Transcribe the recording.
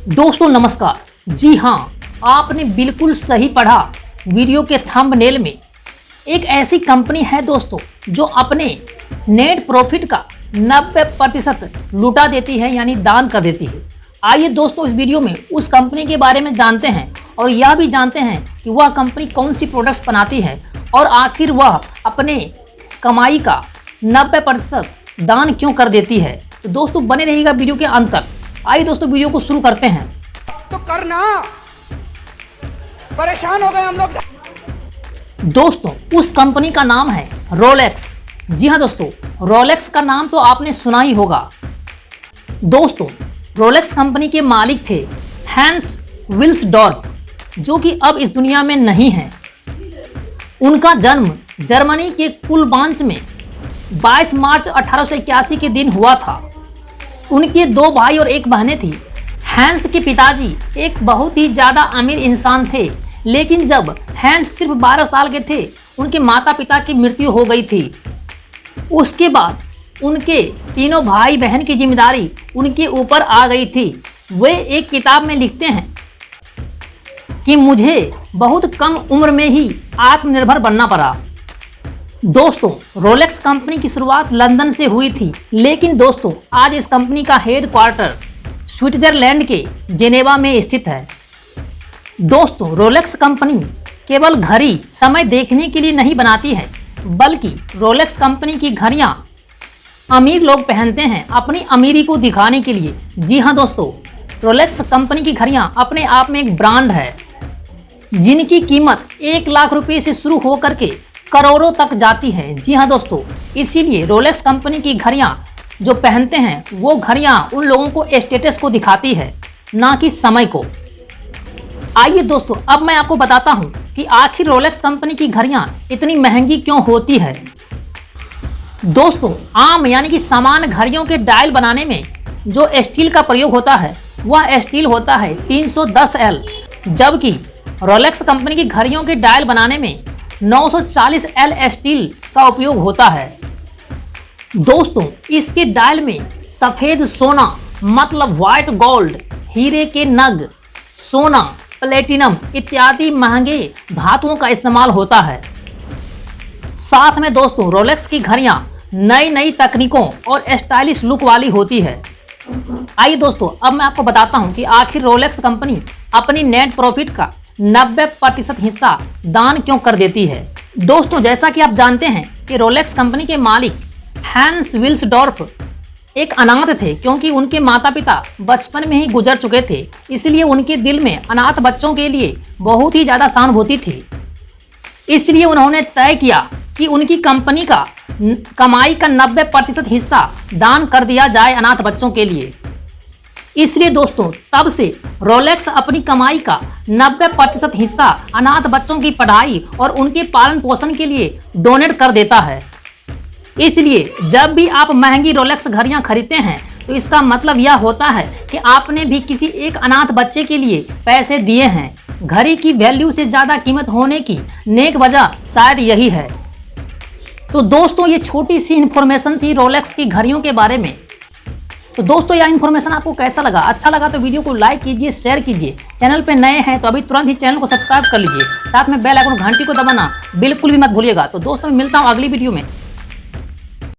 दोस्तों नमस्कार। जी हाँ, आपने बिल्कुल सही पढ़ा। वीडियो के थंबनेल में एक ऐसी कंपनी है दोस्तों जो अपने नेट प्रॉफिट का 90% लुटा देती है, यानी दान कर देती है। आइए दोस्तों इस वीडियो में उस कंपनी के बारे में जानते हैं और यह भी जानते हैं कि वह कंपनी कौन सी प्रोडक्ट्स बनाती है और आखिर वह अपने कमाई का 90% दान क्यों कर देती है। तो दोस्तों बने रहिएगा वीडियो के अंत तक। आइए दोस्तों वीडियो को शुरू करते हैं। तो करना, परेशान हो गए हम लोग। दोस्तों उस कंपनी का नाम है रोलेक्स। जी हाँ दोस्तों, रोलेक्स का नाम तो आपने सुना ही होगा। दोस्तों रोलेक्स कंपनी के मालिक थे हैंस विल्सडॉर्फ, जो कि अब इस दुनिया में नहीं है। उनका जन्म जर्मनी के कुलबांच में 22 मार्च 1881 के दिन हुआ था। उनके 2 भाई और 1 बहनें थी। हैंस के पिताजी एक बहुत ही ज़्यादा अमीर इंसान थे, लेकिन जब हैंस सिर्फ 12 साल के थे उनके माता पिता की मृत्यु हो गई थी। उसके बाद उनके तीनों भाई बहन की जिम्मेदारी उनके ऊपर आ गई थी। वे एक किताब में लिखते हैं कि मुझे बहुत कम उम्र में ही आत्मनिर्भर बनना पड़ा। दोस्तों रोलेक्स कंपनी की शुरुआत लंदन से हुई थी, लेकिन दोस्तों आज इस कंपनी का हेडक्वार्टर स्विट्जरलैंड के जेनेवा में स्थित है। दोस्तों रोलेक्स कंपनी केवल घड़ी समय देखने के लिए नहीं बनाती है, बल्कि रोलेक्स कंपनी की घड़ियां अमीर लोग पहनते हैं अपनी अमीरी को दिखाने के लिए। जी हाँ दोस्तों, रोलेक्स कंपनी की घड़ियां अपने आप में एक ब्रांड है, जिनकी कीमत 1 लाख रुपए से शुरू होकर के करोड़ों तक जाती है। जी हाँ दोस्तों, इसीलिए रोलेक्स कंपनी की घड़ियां जो पहनते हैं वो घड़ियां उन लोगों को स्टेटस को दिखाती है, ना कि समय को। आइए दोस्तों अब मैं आपको बताता हूं कि आखिर रोलेक्स कंपनी की घड़ियां इतनी महंगी क्यों होती है। दोस्तों आम यानी कि सामान्य घड़ियों के डायल बनाने में जो स्टील का प्रयोग होता है वह स्टील होता है 310L, जबकि रोलेक्स कंपनी की घड़ियों के डायल बनाने में 940L स्टील का उपयोग होता है। दोस्तों इसके डायल में सफेद सोना मतलब व्हाइट गोल्ड, हीरे के नग, सोना, प्लेटिनम इत्यादि महंगे धातुओं का इस्तेमाल होता है। साथ में दोस्तों रोलेक्स की घड़ियां नई नई तकनीकों और स्टाइलिश लुक वाली होती है। आइए दोस्तों अब मैं आपको बताता हूं कि आखिर रोलेक्स कंपनी अपनी नेट प्रॉफिट का 90% हिस्सा दान क्यों कर देती है। दोस्तों जैसा कि आप जानते हैं कि रोलेक्स कंपनी के मालिक हैंस विल्सडॉर्फ एक अनाथ थे, क्योंकि उनके माता पिता बचपन में ही गुजर चुके थे। इसलिए उनके दिल में अनाथ बच्चों के लिए बहुत ही ज़्यादा सहानुभूति थी। इसलिए उन्होंने तय किया कि उनकी कंपनी का कमाई का 90% हिस्सा दान कर दिया जाए अनाथ बच्चों के लिए। इसलिए दोस्तों तब से रोलेक्स अपनी कमाई का 90% हिस्सा अनाथ बच्चों की पढ़ाई और उनके पालन पोषण के लिए डोनेट कर देता है। इसलिए जब भी आप महंगी रोलेक्स घड़ियां खरीदते हैं तो इसका मतलब यह होता है कि आपने भी किसी एक अनाथ बच्चे के लिए पैसे दिए हैं। घड़ी की वैल्यू से ज़्यादा कीमत होने की नेक वजह शायद यही है। तो दोस्तों ये छोटी सी इन्फॉर्मेशन थी रोलेक्स की घड़ियों के बारे में। तो दोस्तों यह इन्फॉर्मेशन आपको कैसा लगा? अच्छा लगा तो वीडियो को लाइक कीजिए, शेयर कीजिए। चैनल पे नए हैं तो अभी तुरंत ही चैनल को सब्सक्राइब कर लीजिए। साथ में बेल आइकन घंटी को दबाना बिल्कुल भी मत भूलिएगा। तो दोस्तों मैं मिलता हूँ अगली वीडियो में।